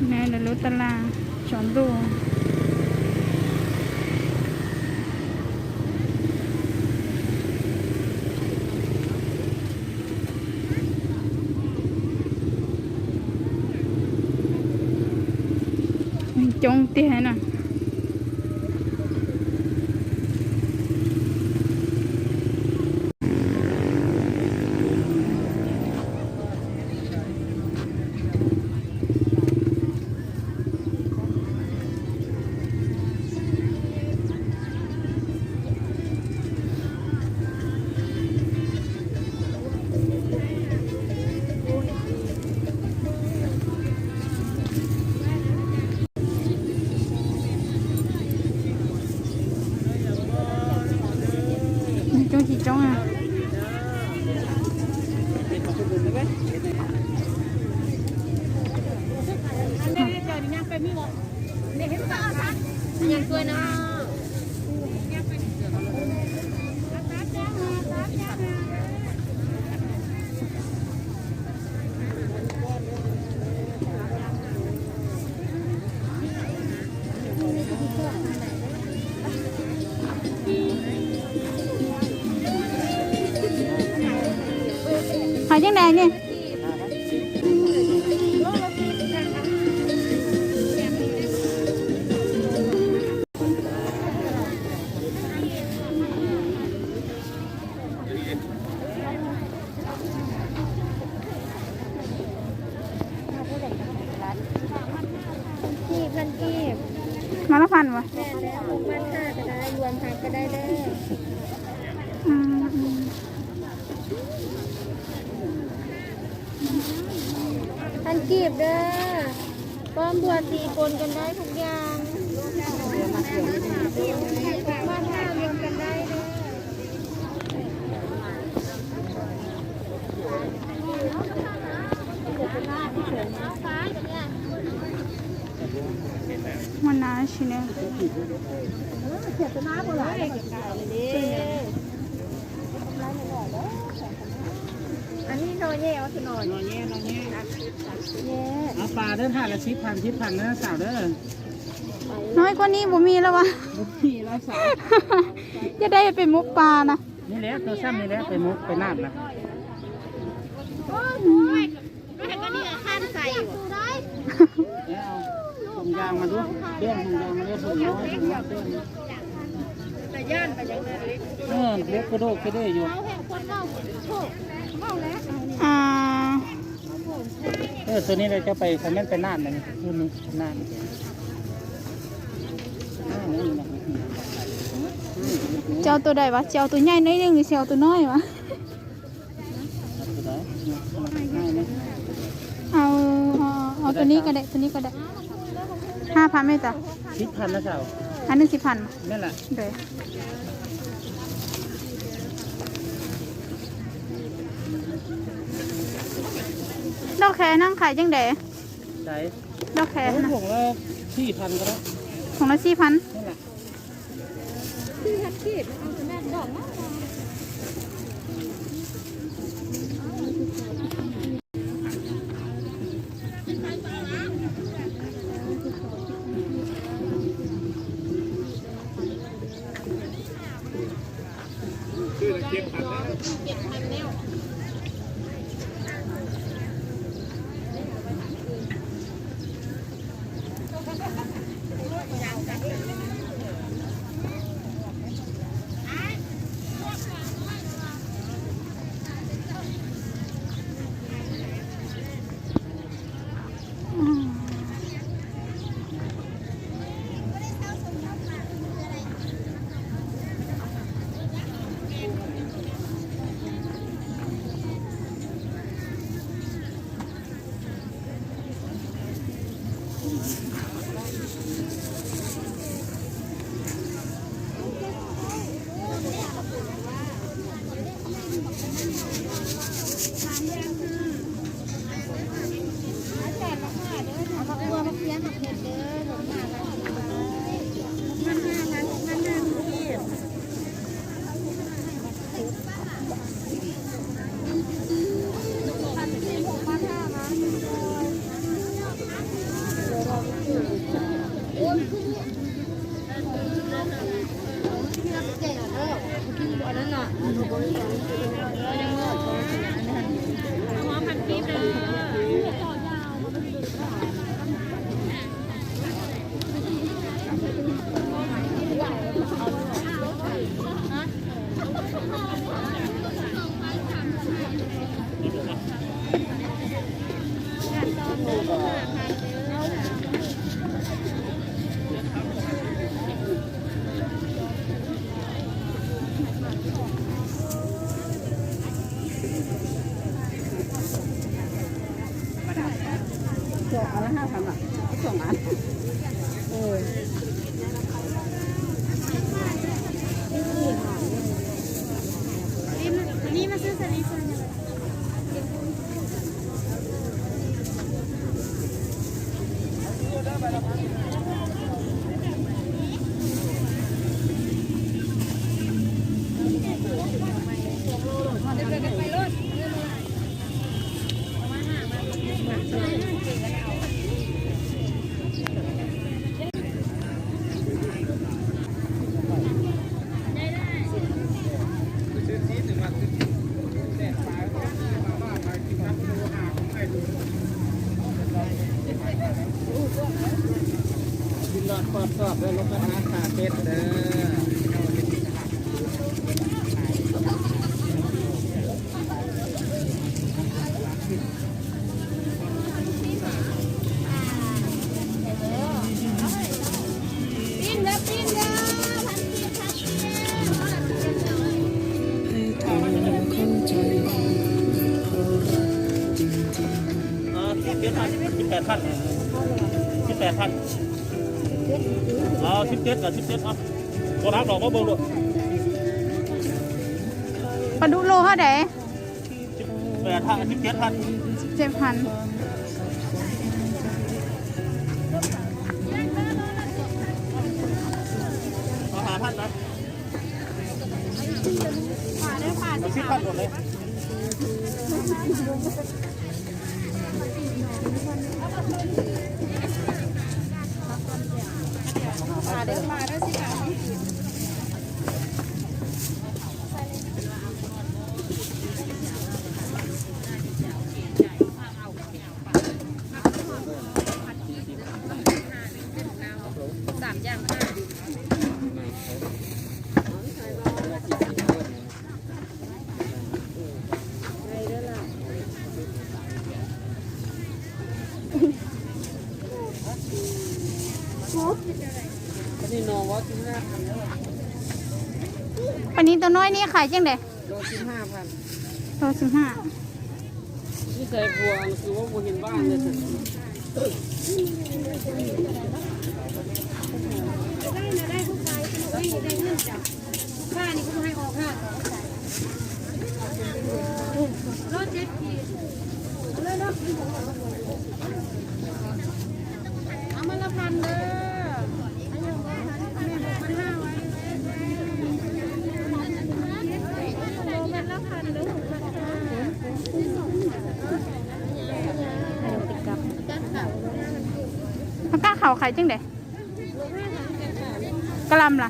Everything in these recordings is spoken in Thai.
nè là lúa ta la chọn đồ mình trông tiền nè trông chị trông à hỏi chắc này nhaมาละพันวะรวมพันก็ได้เลยพันกีบเด้อป้อมบัวตีปนกันได้ทุกอย่างมาท่ารวมกันได้เด้อมันน่าชิเนี่ยอันนี้นอนแย่ว่าคือนอนแย่เอาปลาเด้อค่ะละ10,000เด้อสาวเด้อ น้อยกว่านี้บ่มีแล้ววะ พี่แล้วสาว จะได้ไปมุกปลานะ นี่แหละตัวซ้ำนี่แหละไปมุกไปน้ำนะ ก็นี่ขั้นใส่ได้ แล้วเอาถุงยางมาด้วยเบี้ยถุงยางมาด้วยถุงน้อยถุงน้อยเบี้ย แต่ย่านไปยังเล็ก เล็กกระโดดกระเด้อยู่ เอาแห่งคนเล่าโชคเล่าแล้ว ตัวนี้เราจะไปคอมเมนต์ไปน้ำนะนี่นี่น้ำเจ้าตัวใดวะเจ้าตัวใหญ่น้อยนึงหรือเจ้าตัวน้อยวะเอาตัวนี้ก็ได้ตัวนี้ก็ได้5,000ไม่จ้ะ10,000นะสาว อันนึง10,000นั่นแหละเดี๋ยวดอกแคนั่งขายจังเด๋ ใช่ ดอกแคนะ ถุงละ4,000ก็ได้ ของละ4,000นั่นแหละ ที่ทัดขีดเอาจะแม่ดอกนะ จบเอาละ5,000อ่ะ2 อันนี่มาซื้อสลิปก่อน กินรอดปอดสอบแล้วลงไปหาขาเป็ดเด้อ ปิ้งเด้อปิ้งเด้อพันปิ้งพันปิ้ง 18,000เอา17กับ17เอาตัวน้ำดอกมาเบิ่งดู ปลาดุโลเท่าไหร่ 18,000 17,000 7,000 เอา5,000นะเอา10,000หมดเลยนี่น้องว่า15,000 ปลานี้ตัวน้อยนี่ขายจังได๋ โล15,000 โล15 นี่ใส่บัวคือว่าบัวเห็นบ้านเลยสิ ได้ผู้ชายได้เงินจ้ะค่านี่ก็ให้ออกค่ะรถ7 ขีดเลยเนาะเอามาละพันเด้อผักกาดขาวขายจังได๋กะหล่ำล่ะ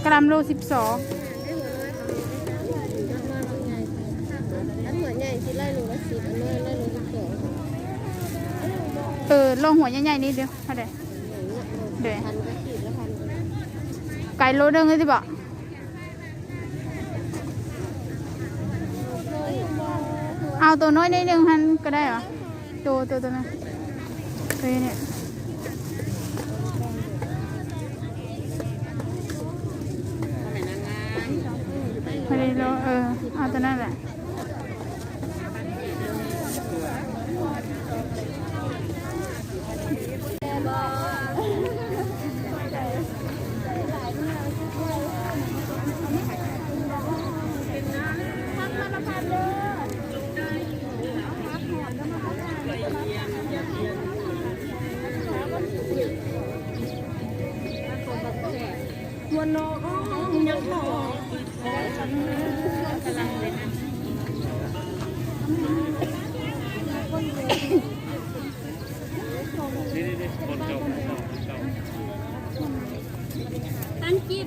กะหล่ำโล12 อันหัวใหญ่ที่ไล่ลูกละ10อันน้อยไล่ลูกละโลหัวใหญ่ๆนี่เดียวเท่าไหร่เดี๋ยว 2พันก็ขีดละพัน ไก่โลนึงเลยสิบ่เอาตัวน้อยนิดนึงหันก็ได้เหรอตัวนั้นตัวนี้เนี่ยพอดีโลเอาตัวนั้นแหละ วันน้องยังพอ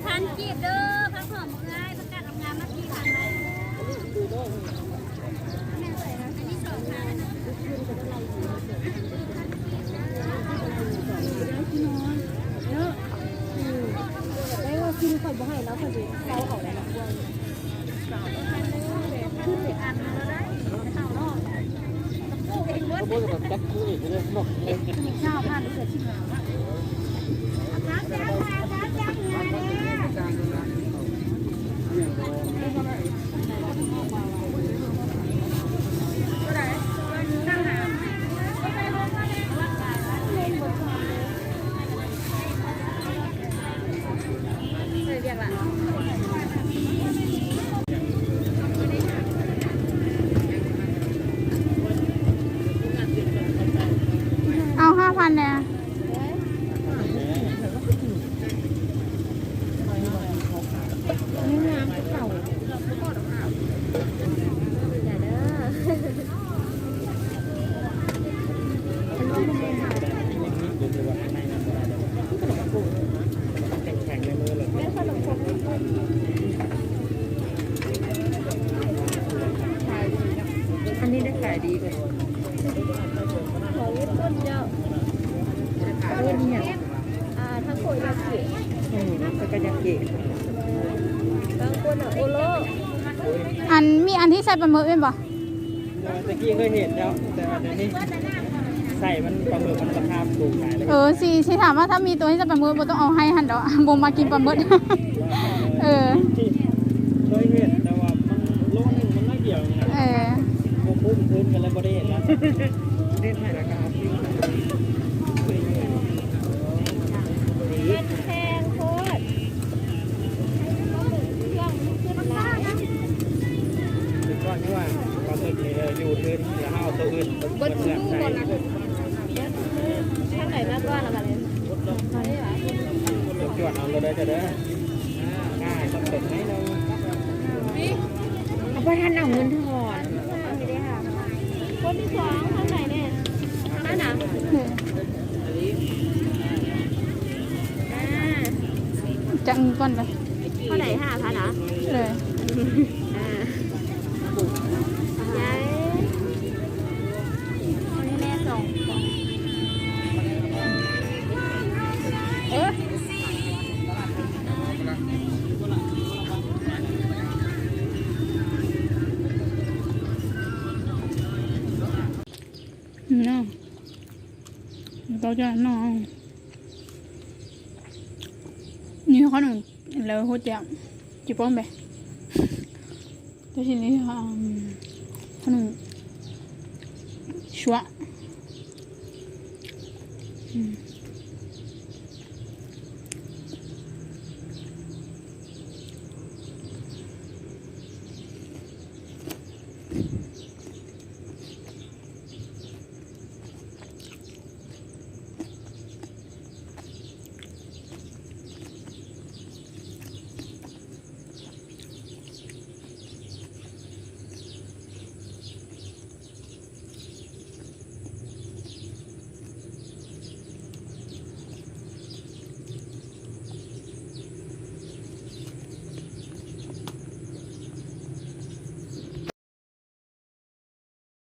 พันกีบเด้อพักหอมง่ายประกาศทำงานมากี่พันไหมอันนี้2 พันเยอะได้ว่ากินข่อยบ่ให้แล้วข่อยสิเซาเขาได้หรอกว่าขึ้นไปอันแล้วได้เท่าเนาะตะโกกเองเบิด โบจะแบบจักคุยเลยหมดเลย ข้าวพันเสร็จที่หาว่าเรียกละ เอา5,000เนี่ย นี่น้ำเก่าอย่าเด้อ แข็งในมือเลย แม่ขนมครกอันนี้ได้ขายดีกว่าขอเล็บต้นเจ้าเล่นเนี่ยทั้งโคยาเกะตะกายาเกะบางคนโอโล อันมีอันที่ใส่ปลาหมึกเป็นบ่ ตะกี้เคยเห็นแล้วแต่เดี๋ยวนี้ใส่มันปลาหมึกมันราคาสูงหลายเลย สิถามว่าถ้ามีตัวที่ใส่ปลาหมึกบ่ต้องเอาให้หั่นดอกบ่มากินปลาหมึก เคยเห็นแต่ว่ามันโลนึงมันไม่เกี่ยวไงโมพุ่งพื้นกันแล้วก็ได้เห็นแล้วเล่นให้ราคาที่ มันแพงโคตรเครื่องขึ้นมา คือก้อนที่ว่าปลาหมึกนี่อยู่พื้นแล้วเอาตัวอื่นมาเลือกใส่ ข้างไหนมากกว่าละกันเลยมาได้หรอ จวดเอาเลยได้จะเด้อง่ายต้องตกไหมเรา เอาไปท่านเอาเงินถอนไม่ได้ค่ะคนที่สองข้างไหนเนี่ยข้างนั้นนะจังก่อนเลย ข้างไหน5,000นะยายอันนี้แม่ส่งน้องเราจะน้องนี่เขาหนึ่งแล้วหัวเจียมจีบป้องไปแต่ทีนี้เขาหนึ่งชัว